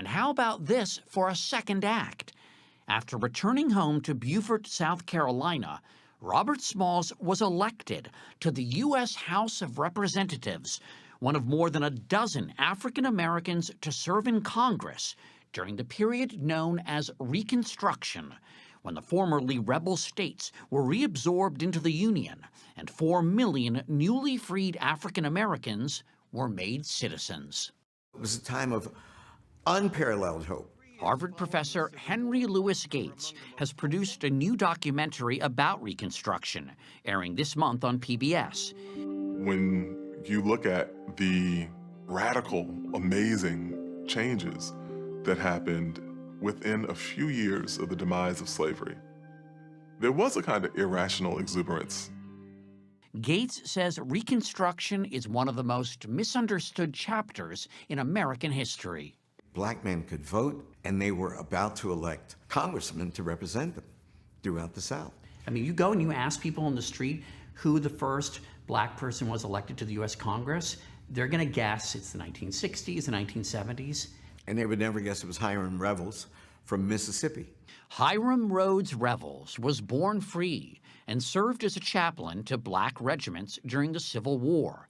And how about this for a second act? After returning home to Beaufort, South Carolina, Robert Smalls was elected to the U.S. House of Representatives, one of more than a dozen African Americans to serve in Congress during the period known as Reconstruction, when the formerly rebel states were reabsorbed into the Union and 4 million newly freed African Americans were made citizens. It was a time of unparalleled hope. Harvard professor Henry Louis Gates has produced a new documentary about Reconstruction, airing this month on PBS. When you look at the radical, amazing changes that happened within a few years of the demise of slavery, there was a kind of irrational exuberance. Gates says Reconstruction is one of the most misunderstood chapters in American history. Black men could vote, and they were about to elect congressmen to represent them throughout the South. I mean, you go and you ask people on the street who the first black person was elected to the U.S. Congress, they're going to guess it's the 1960s, the 1970s. And they would never guess it was Hiram Revels from Mississippi. Hiram Rhodes Revels was born free and served as a chaplain to black regiments during the Civil War.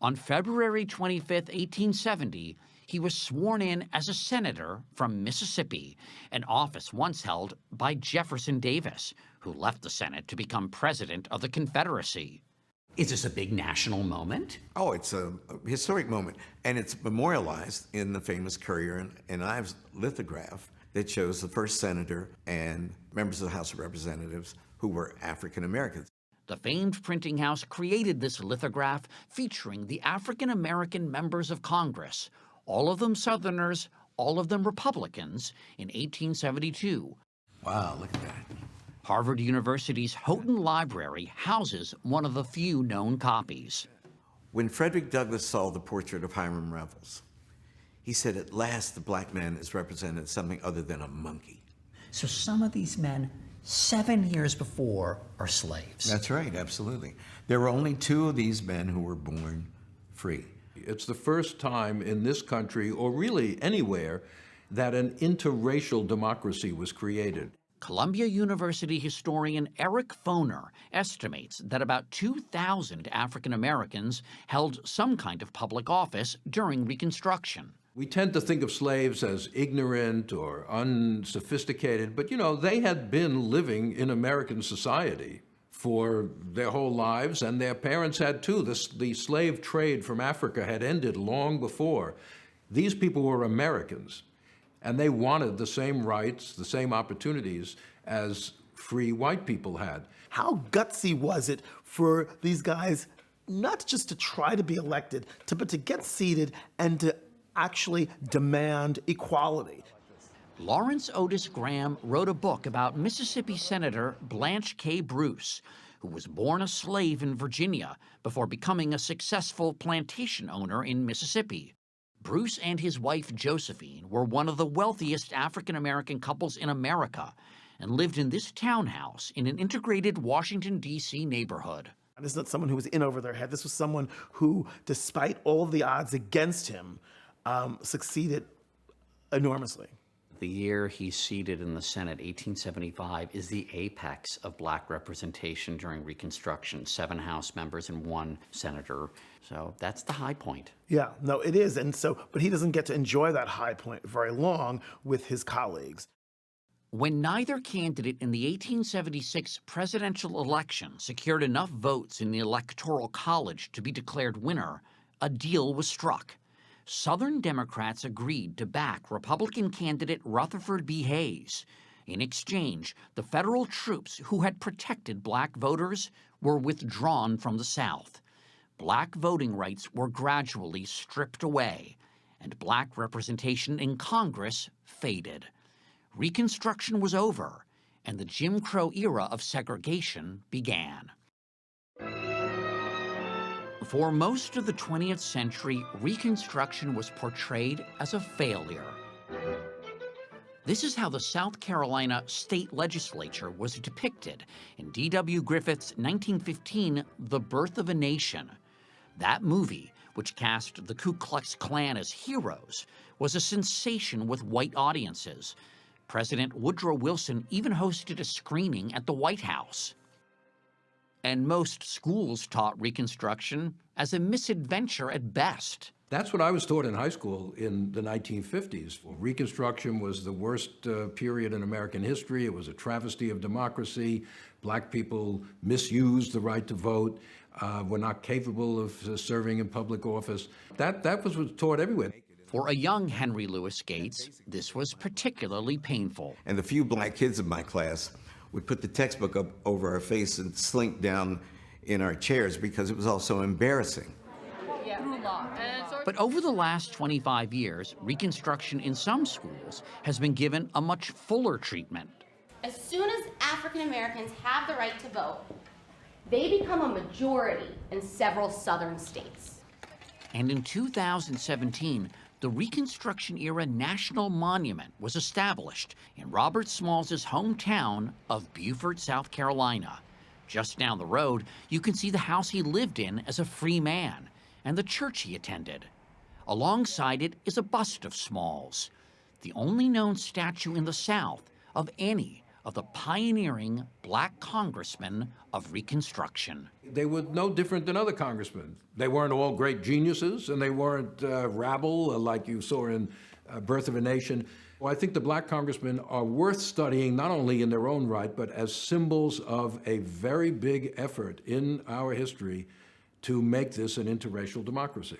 On February 25, 1870, he was sworn in as a senator from Mississippi, an office once held by Jefferson Davis, who left the Senate to become president of the Confederacy. Is this a big national moment? Oh, it's a historic moment, and it's memorialized in the famous Currier and Ives lithograph that shows the first senator and members of the House of Representatives who were African Americans. The famed printing house created this lithograph featuring the African American members of Congress, all of them Southerners, all of them Republicans, in 1872. Wow, look at that. Harvard University's Houghton Library houses one of the few known copies. When Frederick Douglass saw the portrait of Hiram Revels, he said, "At last the black man is represented as something other than a monkey." So some of these men, 7 years before, are slaves. That's right, absolutely. There were only 2 of these men who were born free. It's the first time in this country, or really anywhere, that an interracial democracy was created. Columbia University historian Eric Foner estimates that about 2,000 African Americans held some kind of public office during Reconstruction. We tend to think of slaves as ignorant or unsophisticated, but you know, they had been living in American society for their whole lives, and their parents had too. The slave trade from Africa had ended long before. These people were Americans, and they wanted the same rights, the same opportunities as free white people had. How gutsy was it for these guys not just to try to be elected, but to get seated and to actually demand equality? Lawrence Otis Graham wrote a book about Mississippi Senator Blanche K. Bruce, who was born a slave in Virginia before becoming a successful plantation owner in Mississippi. Bruce and his wife Josephine were one of the wealthiest African-American couples in America and lived in this townhouse in an integrated Washington, D.C. neighborhood. This is not someone who was in over their head. This was someone who, despite all of the odds against him, succeeded enormously. The year he's seated in the Senate, 1875, is the apex of black representation during Reconstruction. 7 House members and 1 senator. So that's the high point. Yeah, no, it is. And so, but he doesn't get to enjoy that high point very long with his colleagues. When neither candidate in the 1876 presidential election secured enough votes in the Electoral College to be declared winner, a deal was struck. Southern Democrats agreed to back Republican candidate Rutherford B. Hayes. In exchange, the federal troops who had protected black voters were withdrawn from the South. Black voting rights were gradually stripped away, and black representation in Congress faded. Reconstruction was over, and the Jim Crow era of segregation began. For most of the 20th century, Reconstruction was portrayed as a failure. This is how the South Carolina state legislature was depicted in D.W. Griffith's 1915 The Birth of a Nation. That movie, which cast the Ku Klux Klan as heroes, was a sensation with white audiences. President Woodrow Wilson even hosted a screening at the White House. And most schools taught Reconstruction as a misadventure at best. That's what I was taught in high school in the 1950s. Reconstruction was the worst period in American history. It was a travesty of democracy. Black people misused the right to vote, were not capable of serving in public office. That was taught everywhere. For a young Henry Louis Gates, this was particularly painful. And the few black kids in my class would put the textbook up over our face and slink down in our chairs because it was all so embarrassing. But over the last 25 years, Reconstruction in some schools has been given a much fuller treatment. As soon as African Americans have the right to vote, they become a majority in several southern states. And in 2017, the Reconstruction-era National Monument was established in Robert Small's hometown of Beaufort, South Carolina. Just down the road, you can see the house he lived in as a free man and the church he attended. Alongside it is a bust of Smalls, the only known statue in the South of any of the pioneering black congressmen of Reconstruction. They were no different than other congressmen. They weren't all great geniuses, and they weren't rabble like you saw in Birth of a Nation. Well, I think the black congressmen are worth studying not only in their own right, but as symbols of a very big effort in our history to make this an interracial democracy.